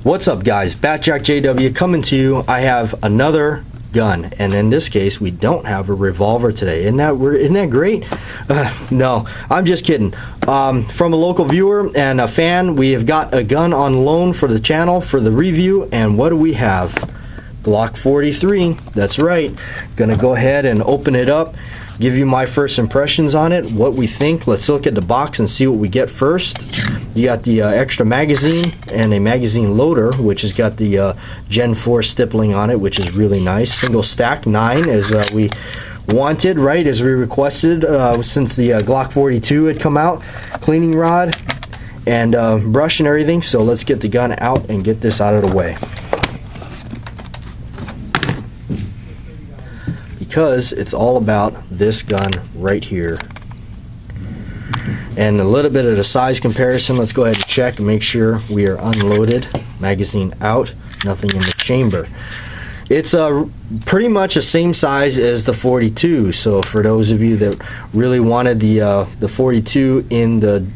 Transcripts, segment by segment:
What's up, guys? Batjack JW coming to you. I have another gun, and in this case we don't have a revolver today. Isn't that great? No, I'm just kidding. From a local viewer and a fan, we have got a gun on loan for the channel for the review. And what do we have? Glock 43. That's right. Gonna go ahead and open it up, give you my first impressions on it, what we think. Let's look at the box and see what we get first. You got the extra magazine and a magazine loader, which has got the Gen 4 stippling on it, which is really nice. Single stack 9 as we wanted, right, as we requested since the Glock 42 had come out. Cleaning rod and brush and everything. So let's get the gun out and get this out of the way, because it's all about this gun right here. And a little bit of the size comparison. Let's go ahead and check and make sure we are unloaded. Magazine out, nothing in the chamber. It's pretty much the same size as the 42. So for those of you that really wanted the 42 in the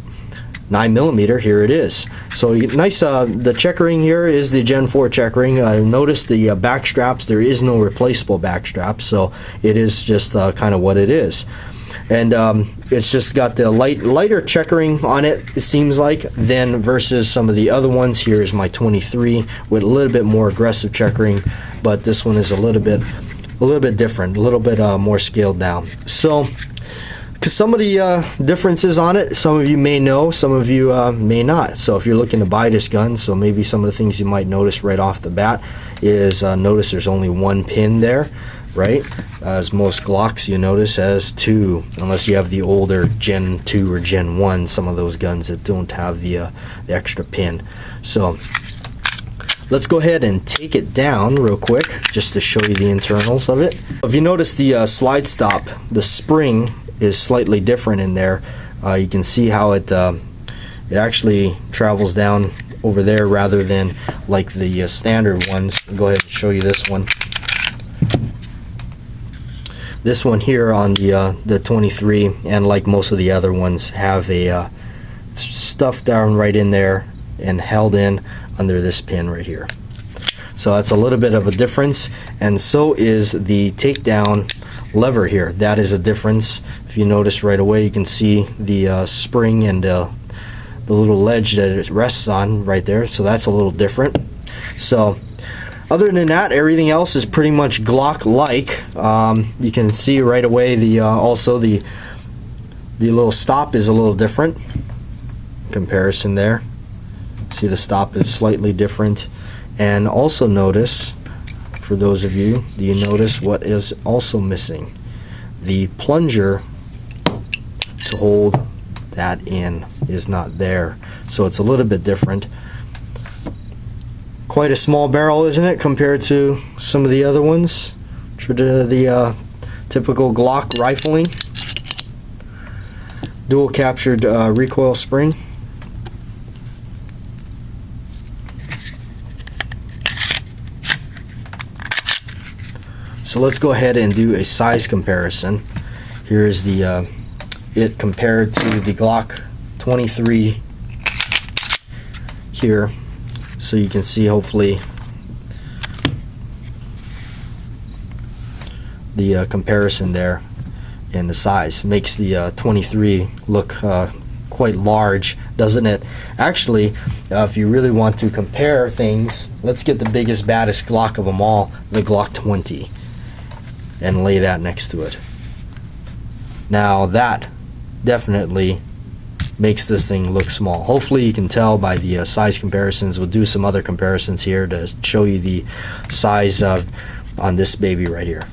9mm, here it is. So nice. The checkering here is the Gen 4 checkering. I noticed the back straps. There is no replaceable back strap, so it is just kind of what it is. And it's just got the lighter checkering on it, it seems like, than versus some of the other ones. Here is my 23 with a little bit more aggressive checkering, but this one is a little bit different, a little bit more scaled down. So, because some of the differences on it, some of you may know, some of you may not. So if you're looking to buy this gun, so maybe some of the things you might notice right off the bat is notice there's only one pin there, right? As most Glocks you notice has two, unless you have the older Gen 2 or Gen 1, some of those guns that don't have the extra pin. So let's go ahead and take it down real quick just to show you the internals of it. If you notice the slide stop, the spring is slightly different in there. You can see how it actually travels down over there rather than like the standard ones. I'll go ahead and show you this one. This one here on the 23, and like most of the other ones, have a stuff down right in there and held in under this pin right here. So that's a little bit of a difference, and so is the takedown lever here. That is a difference. If you notice right away, you can see the spring and the little ledge that it rests on right there. So that's a little different. So other than that, everything else is pretty much Glock-like. You can see right away also the little stop is a little different. Comparison there. See, the stop is slightly different. And also notice, for those of you, do you notice what is also missing? The plunger to hold that in is not there. So it's a little bit different. Quite a small barrel, isn't it, compared to some of the other ones? The typical Glock rifling. Dual captured recoil spring. So let's go ahead and do a size comparison. Here is the it compared to the Glock 23 here, so you can see hopefully the comparison there in the size. Makes the 23 look quite large, doesn't it? Actually, if you really want to compare things, let's get the biggest, baddest Glock of them all, the Glock 20. And lay that next to it. Now that definitely makes this thing look small. Hopefully you can tell by the size comparisons. We'll do some other comparisons here to show you the size on this baby right here.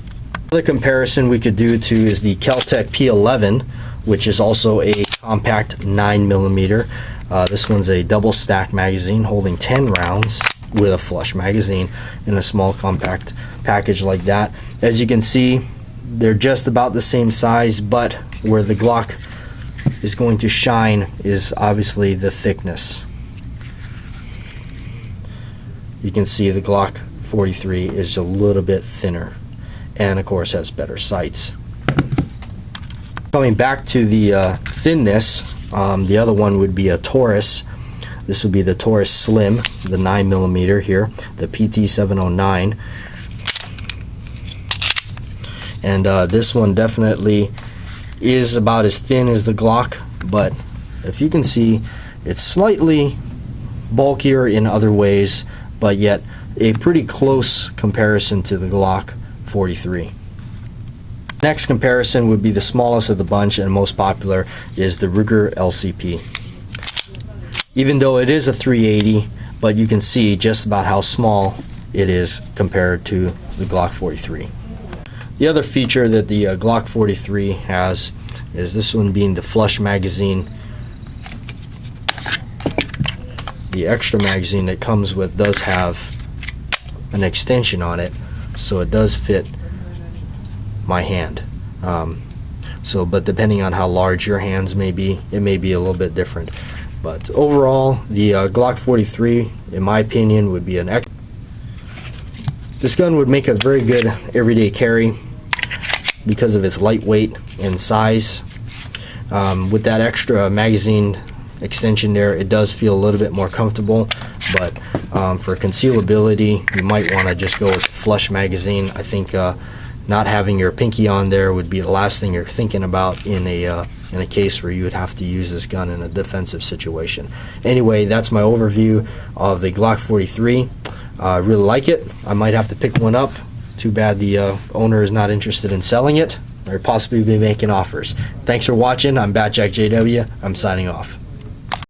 Another comparison we could do too is the Kel-Tec P11, which is also a compact 9mm. This one's a double stack magazine holding 10 rounds with a flush magazine in a small compact package like that. As you can see, they're just about the same size, but where the Glock is going to shine is obviously the thickness. You can see the Glock 43 is a little bit thinner, and of course has better sights. Coming back to the thinness, the other one would be a Taurus. This would be the Taurus Slim, the 9mm here, the PT709. And this one definitely is about as thin as the Glock, but if you can see, it's slightly bulkier in other ways, but yet a pretty close comparison to the Glock 43. Next comparison would be the smallest of the bunch and most popular is the Ruger LCP. Even though it is a 380, but you can see just about how small it is compared to the Glock 43. The other feature that the Glock 43 has is this one being the flush magazine. The extra magazine that comes with does have an extension on it, so it does fit my hand. But depending on how large your hands may be, it may be a little bit different. But overall, the Glock 43, in my opinion, would be this gun would make a very good everyday carry because of its lightweight and size. With that extra magazine extension there, it does feel a little bit more comfortable, but for concealability, you might want to just go with flush magazine. I think not having your pinky on there would be the last thing you're thinking about in a case where you would have to use this gun in a defensive situation. Anyway, that's my overview of the Glock 43. I really like it. I might have to pick one up. Too bad the owner is not interested in selling it, or possibly be making offers. Thanks for watching. I'm Bat Jack JW. I'm signing off.